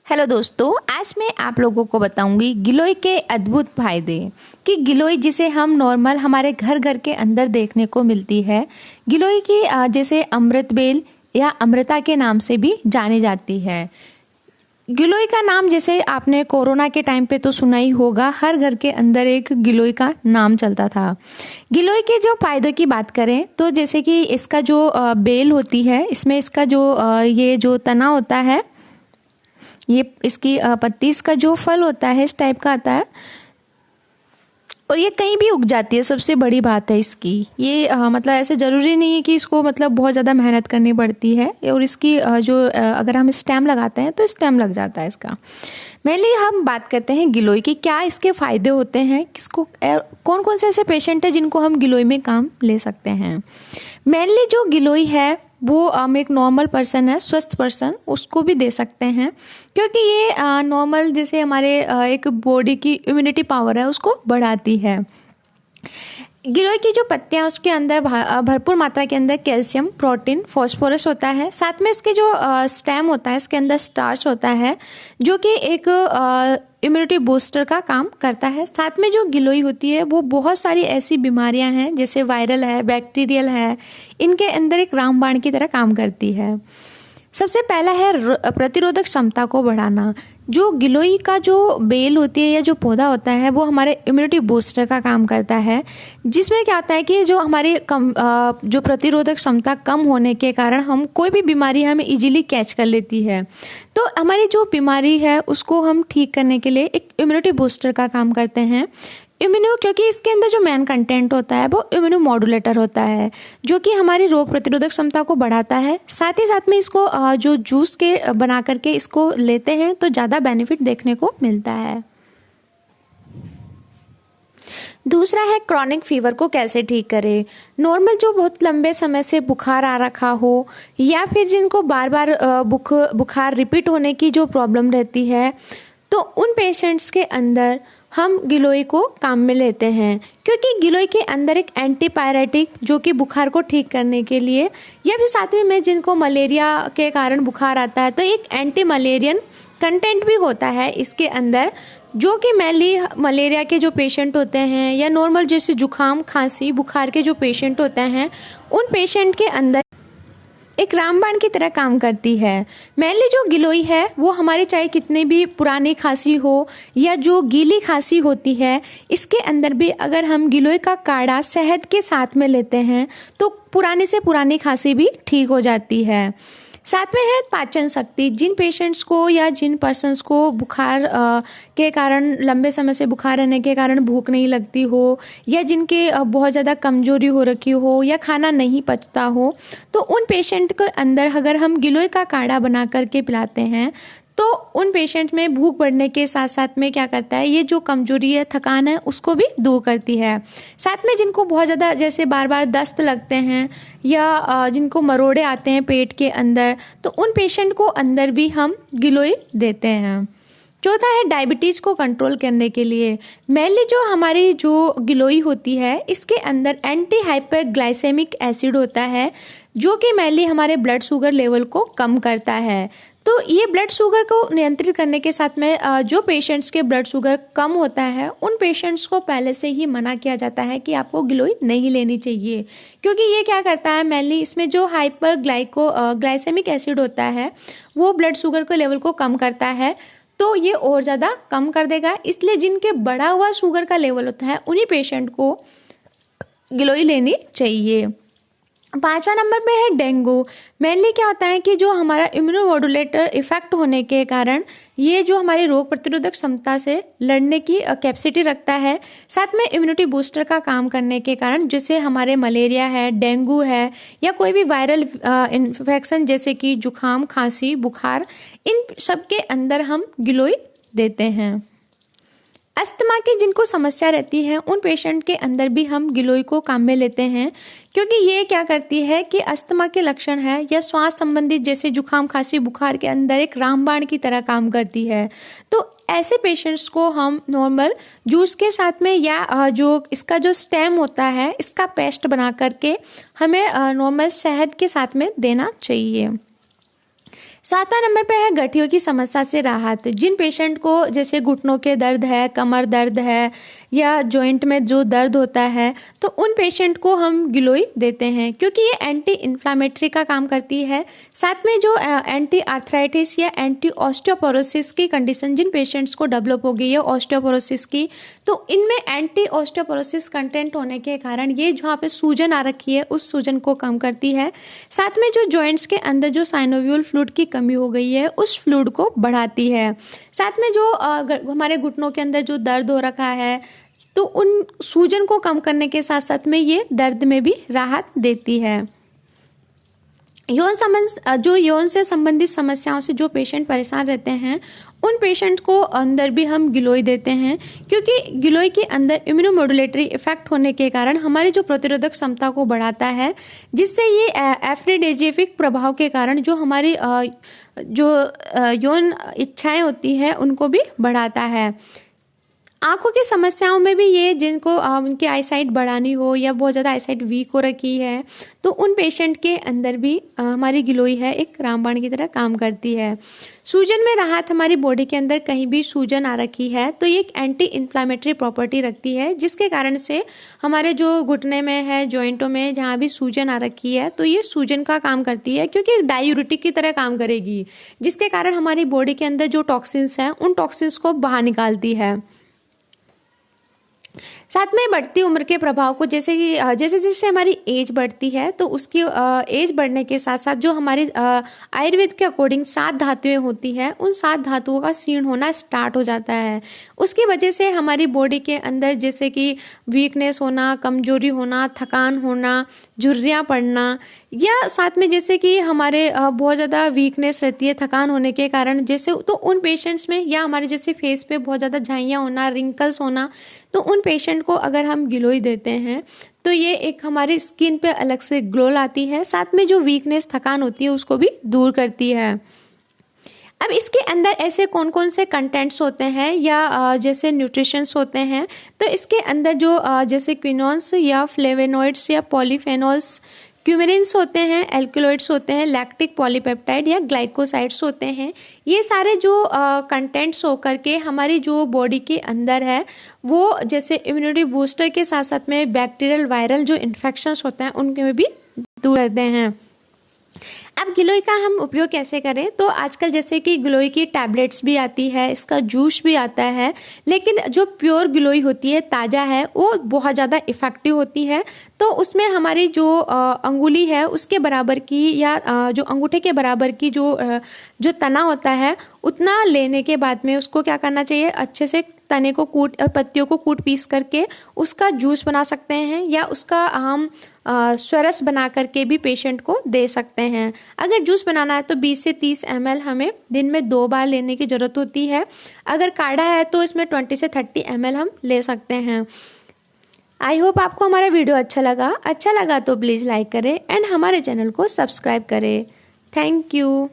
Hello दोस्तों, आज मैं आप लोगों को बताऊंगी गिलोय के अद्भुत फायदे। कि गिलोय जिसे हम नॉर्मल हमारे घर घर के अंदर देखने को मिलती है। गिलोय की जैसे अमृत बेल या अमृता के नाम से भी जानी जाती है। गिलोय का नाम जैसे आपने कोरोना के टाइम पे तो सुना ही होगा, हर घर के अंदर एक गिलोय का नाम चलता था। गिलोय के जो फायदों की बात करें तो जैसे कि इसका जो बेल होती है, इसमें इसका जो ये जो तना होता है, ये इसकी पत्ती, इसका जो फल होता है इस टाइप का आता है और ये कहीं भी उग जाती है। सबसे बड़ी बात है इसकी, ये मतलब ऐसे ज़रूरी नहीं है कि इसको मतलब बहुत ज़्यादा मेहनत करनी पड़ती है। और इसकी अगर हम स्टेम लगाते हैं तो स्टेम लग जाता है इसका। मेनली हम बात करते हैं गिलोय की, क्या इसके फ़ायदे होते हैं, किसको कौन कौन से ऐसे पेशेंट हैं जिनको हम गिलोय में काम ले सकते हैं। मेनली जो गिलोय है वो एक नॉर्मल पर्सन है, स्वस्थ पर्सन, उसको भी दे सकते हैं, क्योंकि ये नॉर्मल जैसे हमारे एक बॉडी की इम्यूनिटी पावर है उसको बढ़ाती है। गिलोय की जो पत्तियां उसके अंदर भरपूर मात्रा के अंदर कैल्शियम, प्रोटीन, फास्फोरस होता है। साथ में इसके जो स्टेम होता है इसके अंदर स्टार्च होता है जो कि एक इम्यूनिटी बूस्टर का काम करता है। साथ में जो गिलोय होती है वो बहुत सारी ऐसी बीमारियां हैं जैसे वायरल है, बैक्टीरियल है, इनके अंदर एक रामबाण की तरह काम करती है। सबसे पहला है प्रतिरोधक क्षमता को बढ़ाना। जो गिलोय का जो बेल होती है या जो पौधा होता है वो हमारे इम्यूनिटी बूस्टर का काम करता है, जिसमें क्या होता है कि जो हमारी जो प्रतिरोधक क्षमता कम होने के कारण हम कोई भी बीमारी हमें इजीली कैच कर लेती है। तो हमारी जो बीमारी है उसको हम ठीक करने के लिए एक इम्यूनिटी बूस्टर का काम करते हैं। क्योंकि इसके अंदर जो मेन कंटेंट होता है वो इम्यूनो मॉड्यूलेटर होता है जो कि हमारी रोग प्रतिरोधक क्षमता को बढ़ाता है। साथ ही साथ में इसको जो जूस के बना करके इसको लेते हैं तो ज़्यादा बेनिफिट देखने को मिलता है। दूसरा है क्रॉनिक फीवर को कैसे ठीक करें। नॉर्मल जो बहुत लंबे समय से बुखार आ रखा हो या फिर जिनको बार बार बुखार रिपीट होने की जो प्रॉब्लम रहती है, तो उन पेशेंट्स के अंदर हम गिलोय को काम में लेते हैं, क्योंकि गिलोय के अंदर एक एंटीपायरेटिक जो कि बुखार को ठीक करने के लिए, या फिर साथ में जिनको मलेरिया के कारण बुखार आता है तो एक एंटी मलेरियन कंटेंट भी होता है इसके अंदर, जो कि मेनली मलेरिया के जो पेशेंट होते हैं या नॉर्मल जैसे जुखाम, खांसी, बुखार के जो पेशेंट होते हैं उन पेशेंट के अंदर एक रामबाण की तरह काम करती है। मेनली जो गिलोय है वो हमारे चाहे कितनी भी पुरानी खांसी हो या जो गीली खांसी होती है, इसके अंदर भी अगर हम गिलोय का काढ़ा शहद के साथ में लेते हैं तो पुरानी से पुरानी खांसी भी ठीक हो जाती है। साथ में है पाचन शक्ति। जिन पेशेंट्स को या जिन पर्सन्स को बुखार के कारण, लंबे समय से बुखार रहने के कारण भूख नहीं लगती हो या जिनके बहुत ज़्यादा कमजोरी हो रखी हो या खाना नहीं पचता हो, तो उन पेशेंट के अंदर अगर हम गिलोय का काढ़ा बना करके पिलाते हैं तो उन पेशेंट में भूख बढ़ने के साथ साथ में क्या करता है, ये जो कमजोरी है, थकान है, उसको भी दूर करती है। साथ में जिनको बहुत ज़्यादा जैसे बार बार दस्त लगते हैं या जिनको मरोड़े आते हैं पेट के अंदर, तो उन पेशेंट को अंदर भी हम गिलोय देते हैं। चौथा है डायबिटीज़ को कंट्रोल करने के लिए। मेनली जो हमारी जो गिलोय होती है इसके अंदर एंटी हाइपरग्लाइसेमिक एसिड होता है जो कि मेनली हमारे ब्लड शुगर लेवल को कम करता है। तो ये ब्लड शुगर को नियंत्रित करने के साथ में जो पेशेंट्स के ब्लड शुगर कम होता है उन पेशेंट्स को पहले से ही मना किया जाता है कि आपको गिलोय नहीं लेनी चाहिए, क्योंकि ये क्या करता है, मेनली इसमें जो ग्लाइसेमिक एसिड होता है वो ब्लड शुगर के लेवल को कम करता है, तो ये और ज़्यादा कम कर देगा। इसलिए जिनके बढ़ा हुआ शुगर का लेवल होता है उन्हीं पेशेंट को गिलोय लेनी चाहिए। 5वां नंबर पे है डेंगू। मेनली क्या होता है कि जो हमारा इम्यूनोमॉड्यूलेटर इफेक्ट होने के कारण ये जो हमारी रोग प्रतिरोधक क्षमता से लड़ने की कैपेसिटी रखता है, साथ में इम्यूनिटी बूस्टर का काम करने के कारण जैसे हमारे मलेरिया है, डेंगू है या कोई भी वायरल इन्फेक्शन जैसे कि जुखाम, खांसी, बुखार, इन सब के अंदर हम गिलोय देते हैं। अस्थमा की जिनको समस्या रहती है उन पेशेंट के अंदर भी हम गिलोय को काम में लेते हैं, क्योंकि ये क्या करती है कि अस्थमा के लक्षण है या श्वास संबंधित जैसे जुखाम, खांसी, बुखार के अंदर एक रामबाण की तरह काम करती है। तो ऐसे पेशेंट्स को हम नॉर्मल जूस के साथ में या जो इसका जो स्टेम होता है इसका पेस्ट बना करके हमें नॉर्मल शहद के साथ में देना चाहिए। 7वां नंबर पे है गठियों की समस्या से राहत। जिन पेशेंट को जैसे घुटनों के दर्द है, कमर दर्द है या जॉइंट में जो दर्द होता है, तो उन पेशेंट को हम गिलोय देते हैं क्योंकि ये एंटी इन्फ्लामेटरी का काम करती है। साथ में जो एंटी आर्थराइटिस या एंटी ऑस्टियोपोरोसिस की कंडीशन जिन पेशेंट्स को डेवलप हो गई है ऑस्टियोपोरोसिस की, तो इनमें एंटी ऑस्टियोपोरोसिस कंटेंट होने के कारण ये जहाँ पे सूजन आ रखी है उस सूजन को कम करती है। साथ में जो जॉइंट्स के अंदर जो साइनोवियल फ्लूइड की कमी हो गई है उस फ्लूइड को बढ़ाती है। साथ में जो हमारे घुटनों के अंदर जो दर्द हो रखा है, तो उन सूजन को कम करने के साथ साथ में ये दर्द में भी राहत देती है। यौन से संबंधित समस्याओं से जो पेशेंट परेशान रहते हैं उन पेशेंट को अंदर भी हम गिलोय देते हैं क्योंकि गिलोय के अंदर इम्यूनोमोडुलेटरी इफेक्ट होने के कारण हमारी जो प्रतिरोधक क्षमता को बढ़ाता है, जिससे ये एफ्रोडिजिएफिक प्रभाव के कारण जो हमारी जो यौन इच्छाएं होती है उनको भी बढ़ाता है। आंखों की समस्याओं में भी ये जिनको उनकी आईसाइट बढ़ानी हो या बहुत ज़्यादा आईसाइट वीक हो रखी है, तो उन पेशेंट के अंदर भी हमारी गिलोय है एक रामबाण की तरह काम करती है। सूजन में राहत, हमारी बॉडी के अंदर कहीं भी सूजन आ रखी है तो ये एक एंटी इन्फ्लामेटरी प्रॉपर्टी रखती है, जिसके कारण से हमारे जो घुटने में है, जॉइंटों में जहाँ भी सूजन आ रखी है, तो ये सूजन का काम करती है क्योंकि डायूरिटिक की तरह काम करेगी, जिसके कारण हमारी बॉडी के अंदर जो टॉक्सिन्स हैं उन टॉक्सिन्स को बाहर निकालती है। साथ में बढ़ती उम्र के प्रभाव को जैसे जैसे हमारी एज बढ़ती है तो उसकी एज बढ़ने के साथ साथ जो हमारी आयुर्वेद के अकॉर्डिंग 7 धातुएं होती है, उन 7 धातुओं का क्षीण होना स्टार्ट हो जाता है। उसकी वजह से हमारी बॉडी के अंदर जैसे कि वीकनेस होना, कमजोरी होना, थकान होना, झुर्रियाँ पड़ना, या साथ में जैसे कि हमारे बहुत ज़्यादा वीकनेस रहती है थकान होने के कारण, जैसे तो उन पेशेंट्स में, या हमारे जैसे फेस पे बहुत ज़्यादा झाइयाँ होना, रिंकल्स होना, तो उन पेशेंट को अगर हम गिलोय देते हैं तो ये एक हमारी स्किन पे अलग से ग्लो लाती है, साथ में जो वीकनेस थकान होती है उसको भी दूर करती है। अब इसके अंदर ऐसे कौन कौन से कंटेंट्स होते हैं या जैसे न्यूट्रिशंस होते हैं, तो इसके अंदर जो जैसे क्विनोन्स या फ्लेवेनोइड्स या पॉलीफेनॉल्स, क्यूमेरिन्स होते हैं, एल्कलॉइड्स होते हैं, लैक्टिक पॉलीपेप्टाइड या ग्लाइकोसाइड्स होते हैं। ये सारे जो कंटेंट्स होकर के हमारी जो बॉडी के अंदर है वो जैसे इम्यूनिटी बूस्टर के साथ साथ में बैक्टीरियल वायरल जो इन्फेक्शंस होते हैं उनके में भी दूर रहते हैं। अब गिलोय का हम उपयोग कैसे करें, तो आजकल जैसे कि गिलोय की टैबलेट्स भी आती है, इसका जूस भी आता है, लेकिन जो प्योर गिलोय होती है, ताज़ा है, वो बहुत ज़्यादा इफ़ेक्टिव होती है। तो उसमें हमारी जो अंगुली है उसके बराबर की या जो अंगूठे के बराबर की जो तना होता है उतना लेने के बाद में उसको क्या करना चाहिए, अच्छे से तने को कूट और पत्तियों को कूट पीस करके उसका जूस बना सकते हैं, या उसका हम स्वरस बना करके भी पेशेंट को दे सकते हैं। अगर जूस बनाना है तो 20 से 30 ml हमें दिन में 2 बार लेने की ज़रूरत होती है। अगर काढ़ा है तो इसमें 20 से 30 ml हम ले सकते हैं। आई होप आपको हमारा वीडियो अच्छा लगा तो प्लीज़ लाइक करें एंड हमारे चैनल को सब्सक्राइब करें। Thank you.